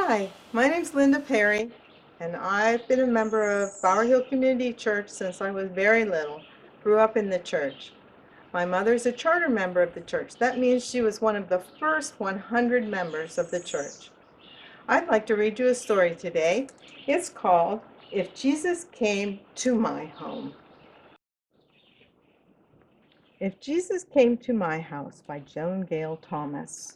Hi, my name's Linda Perry, and I've been a member of Bower Hill Community Church since I was very little. Grew up in the church. My mother's a charter member of the church. That means she was one of the first 100 members of the church. I'd like to read you a story today. It's called If Jesus Came to My Home. If Jesus Came to My House by Joan Gale Thomas.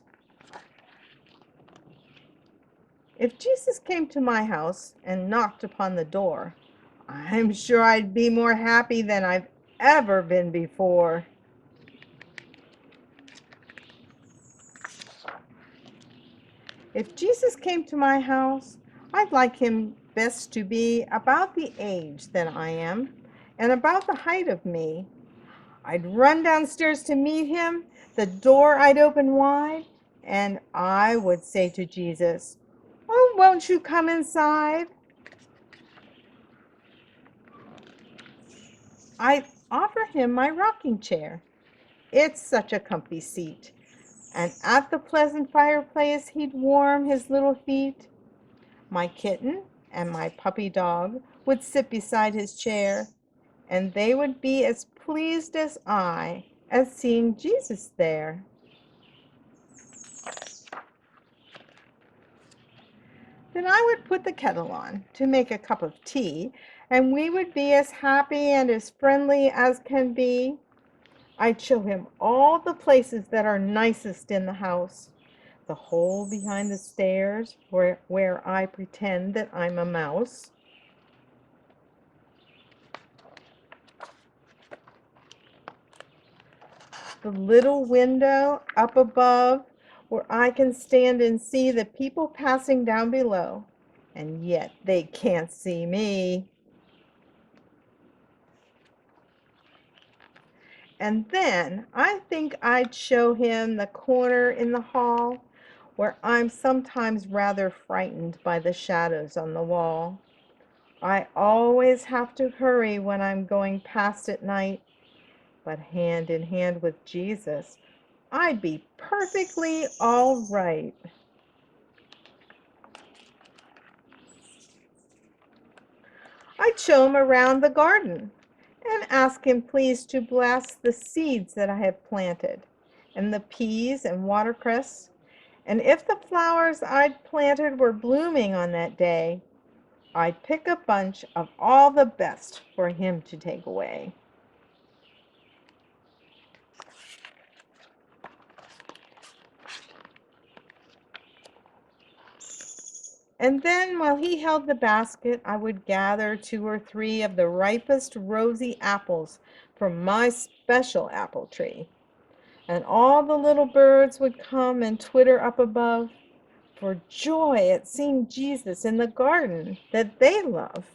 If Jesus came to my house and knocked upon the door, I'm sure I'd be more happy than I've ever been before. If Jesus came to my house, I'd like him best to be about the age that I am and about the height of me. I'd run downstairs to meet him, the door I'd open wide, and I would say to Jesus, "Oh, won't you come inside?" I'd offer him my rocking chair. It's such a comfy seat. And at the pleasant fireplace he'd warm his little feet. My kitten and my puppy dog would sit beside his chair, and they would be as pleased as I at seeing Jesus there. Then I would put the kettle on to make a cup of tea, and we would be as happy and as friendly as can be. I'd show him all the places that are nicest in the house. The hole behind the stairs where I pretend that I'm a mouse. The little window up above where I can stand and see the people passing down below, and yet they can't see me. And then I think I'd show him the corner in the hall where I'm sometimes rather frightened by the shadows on the wall. I always have to hurry when I'm going past at night, but hand in hand with Jesus, I'd be perfectly all right. I'd show him around the garden and ask him please to bless the seeds that I have planted, and the peas and watercress. And if the flowers I'd planted were blooming on that day, I'd pick a bunch of all the best for him to take away. And then while he held the basket, I would gather 2 or 3 of the ripest rosy apples from my special apple tree. And all the little birds would come and twitter up above for joy at seeing Jesus in the garden that they love.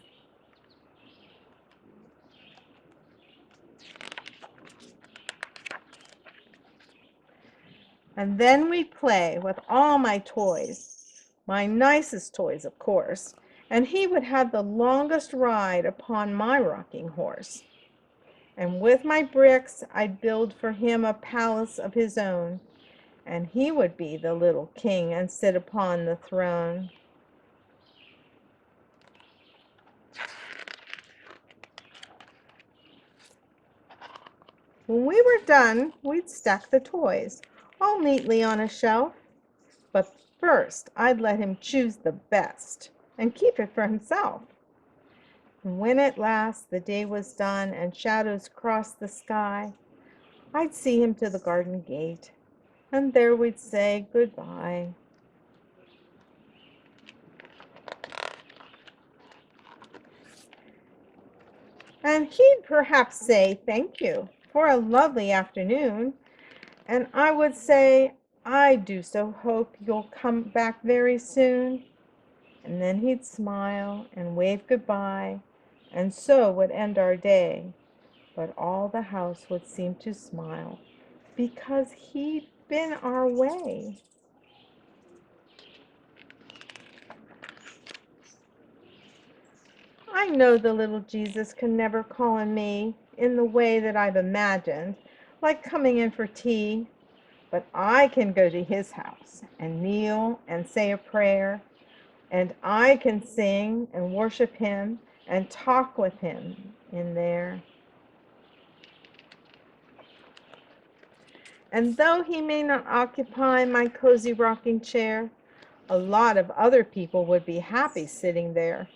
And then we'd play with all my toys, my nicest toys, of course, and he would have the longest ride upon my rocking horse. And with my bricks I'd build for him a palace of his own, and he would be the little king and sit upon the throne. When we were done, we'd stack the toys all neatly on a shelf, but first I'd let him choose the best and keep it for himself. And when at last the day was done and shadows crossed the sky, I'd see him to the garden gate, and there we'd say goodbye. And he'd perhaps say thank you for a lovely afternoon, and I would say, "I do so hope you'll come back very soon." And then he'd smile and wave goodbye, and so would end our day. But all the house would seem to smile because he'd been our way. I know the little Jesus can never call on me in the way that I've imagined, like coming in for tea, but I can go to his house and kneel and say a prayer, and I can sing and worship him and talk with him in there. And though he may not occupy my cozy rocking chair, a lot of other people would be happy sitting there,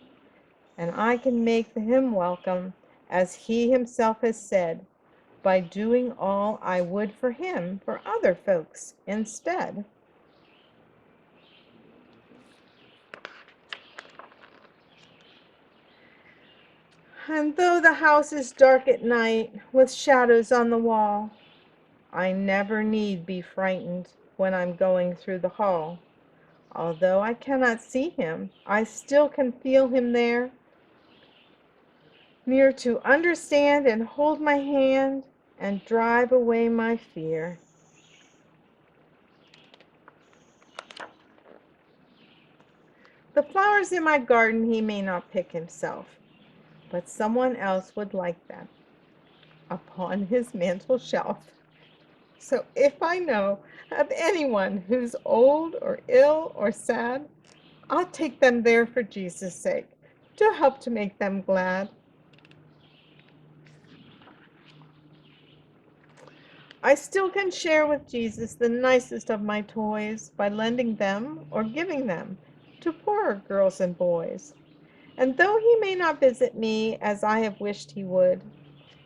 and I can make him welcome, as he himself has said, by doing all I would for him for other folks instead. And though the house is dark at night, with shadows on the wall, I never need be frightened when I'm going through the hall. Although I cannot see him, I still can feel him there, near to understand and hold my hand and drive away my fear. The flowers in my garden he may not pick himself, but someone else would like them upon his mantel shelf. So if I know of anyone who's old or ill or sad, I'll take them there for Jesus' sake, to help to make them glad. I still can share with Jesus the nicest of my toys by lending them or giving them to poorer girls and boys. And though he may not visit me as I have wished he would,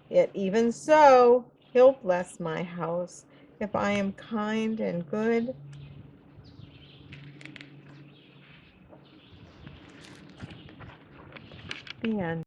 yet even so he'll bless my house if I am kind and good. The end.